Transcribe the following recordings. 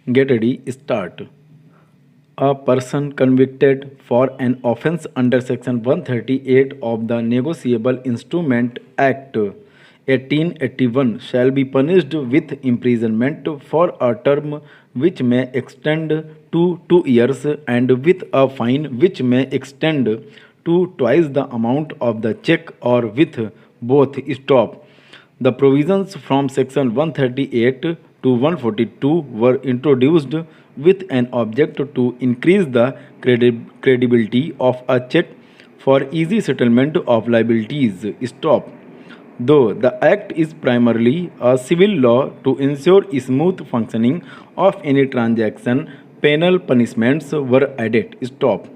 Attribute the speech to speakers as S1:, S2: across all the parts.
S1: Get ready, start. A person convicted for an offense under Section 138 of the Negotiable Instrument Act 1881 shall be punished with imprisonment for a term which may extend to 2 years and with a fine which may extend to twice the amount of the check or with both. Stop. The provisions from Section 138 to 142 were introduced with an object to increase the credibility of a check for easy settlement of liabilities. Stop. Though the Act is primarily a civil law to ensure smooth functioning of any transaction, penal punishments were added. Stop.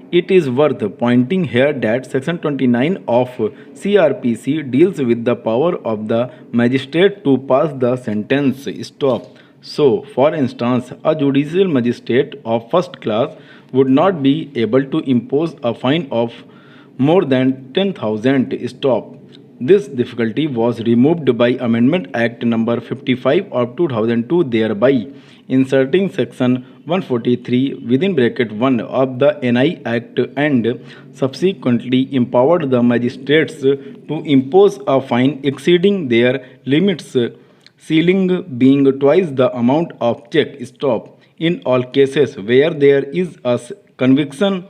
S1: It is worth pointing here that Section 29 of CRPC deals with the power of the magistrate to pass the sentence. Stop. So, for instance, a judicial magistrate of first class would not be able to impose a fine of more than 10,000. Stop. This difficulty was removed by Amendment Act number 55 of 2002, thereby inserting section 143 within bracket 1 of the NI Act and subsequently empowered the magistrates to impose a fine exceeding their limits, ceiling being twice the amount of check. Stop. In all cases where there is a conviction,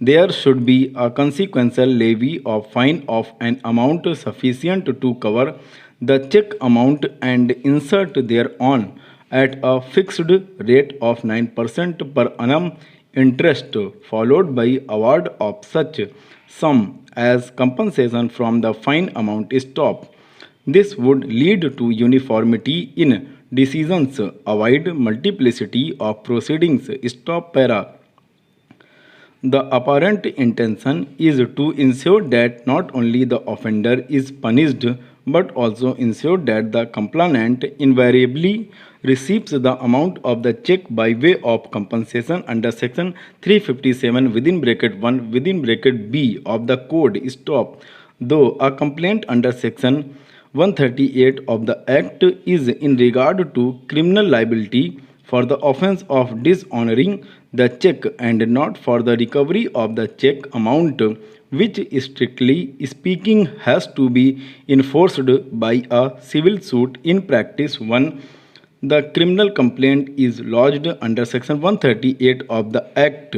S1: there should be a consequential levy of fine of an amount sufficient to cover the check amount and insert thereon at a fixed rate of 9% per annum interest, followed by award of such sum as compensation from the fine amount. Stop. This would lead to uniformity in decisions, avoid multiplicity of proceedings. Stop para. The apparent intention is to ensure that not only the offender is punished but also ensure that the complainant invariably receives the amount of the check by way of compensation under section 357 within bracket 1 within bracket B of the code. Stop. Though a complaint under section 138 of the Act is in regard to criminal liability for the offense of dishonoring the check and not for the recovery of the check amount, which strictly speaking has to be enforced by a civil suit. In practice, one, the criminal complaint is lodged under section 138 of the Act.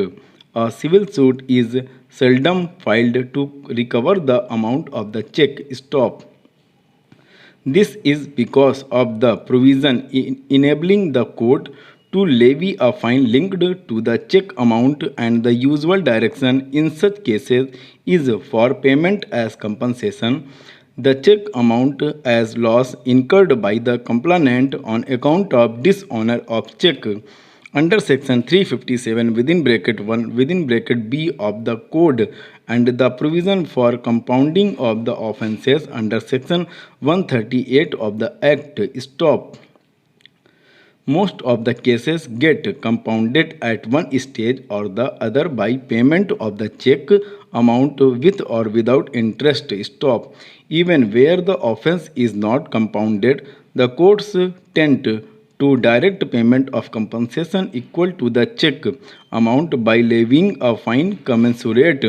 S1: A civil suit is seldom filed to recover the amount of the check. Stop. This is because of the provision enabling the court to levy a fine linked to the check amount, and the usual direction in such cases is for payment as compensation the check amount as loss incurred by the complainant on account of dishonor of check under section 357 within bracket 1 within bracket B of the code, and the provision for compounding of the offences under section 138 of the Act. Stop. Most of the cases get compounded at one stage or the other by payment of the check amount with or without interest. Stop. Even where the offense is not compounded, the courts tend to direct payment of compensation equal to the check amount by levying a fine commensurate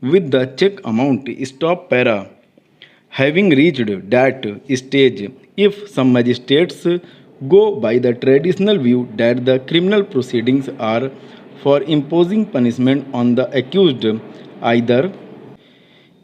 S1: with the check amount. Stop para. Having reached that stage, if some magistrates go by the traditional view that the criminal proceedings are for imposing punishment on the accused, either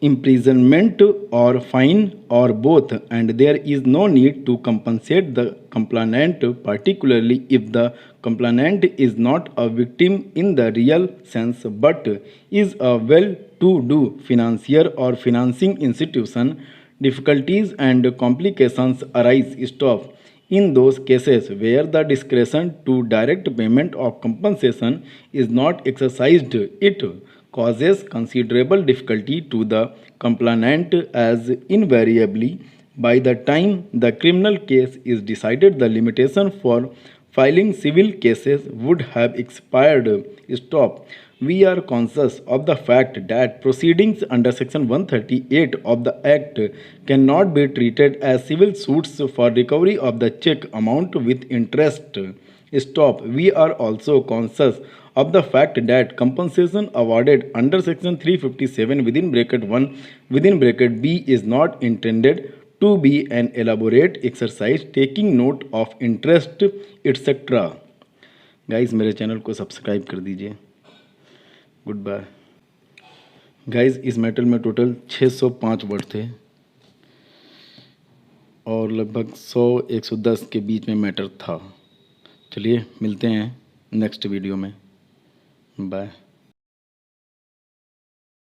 S1: imprisonment or fine or both, and there is no need to compensate the complainant, particularly if the complainant is not a victim in the real sense but is a well-to-do financier or financing institution, difficulties and complications arise. Stop. In those cases where the discretion to direct payment of compensation is not exercised, it causes considerable difficulty to the complainant, as invariably by the time the criminal case is decided the limitation for filing civil cases would have expired. Stop. We are conscious of the fact that proceedings under section 138 of the Act cannot be treated as civil suits for recovery of the check amount with interest. Stop. We are also conscious of the fact that compensation awarded under section 357 within bracket 1 within bracket B is not intended to be an elaborate exercise taking note of interest etc. Guys मेरे channel को subscribe कर दीजिए. Good bye. Guys इस matter में total 605 word थे और लगभग 100-110 के बीच में मैटर था. चलिए मिलते हैं नेक्स्ट वीडियो में. बाय.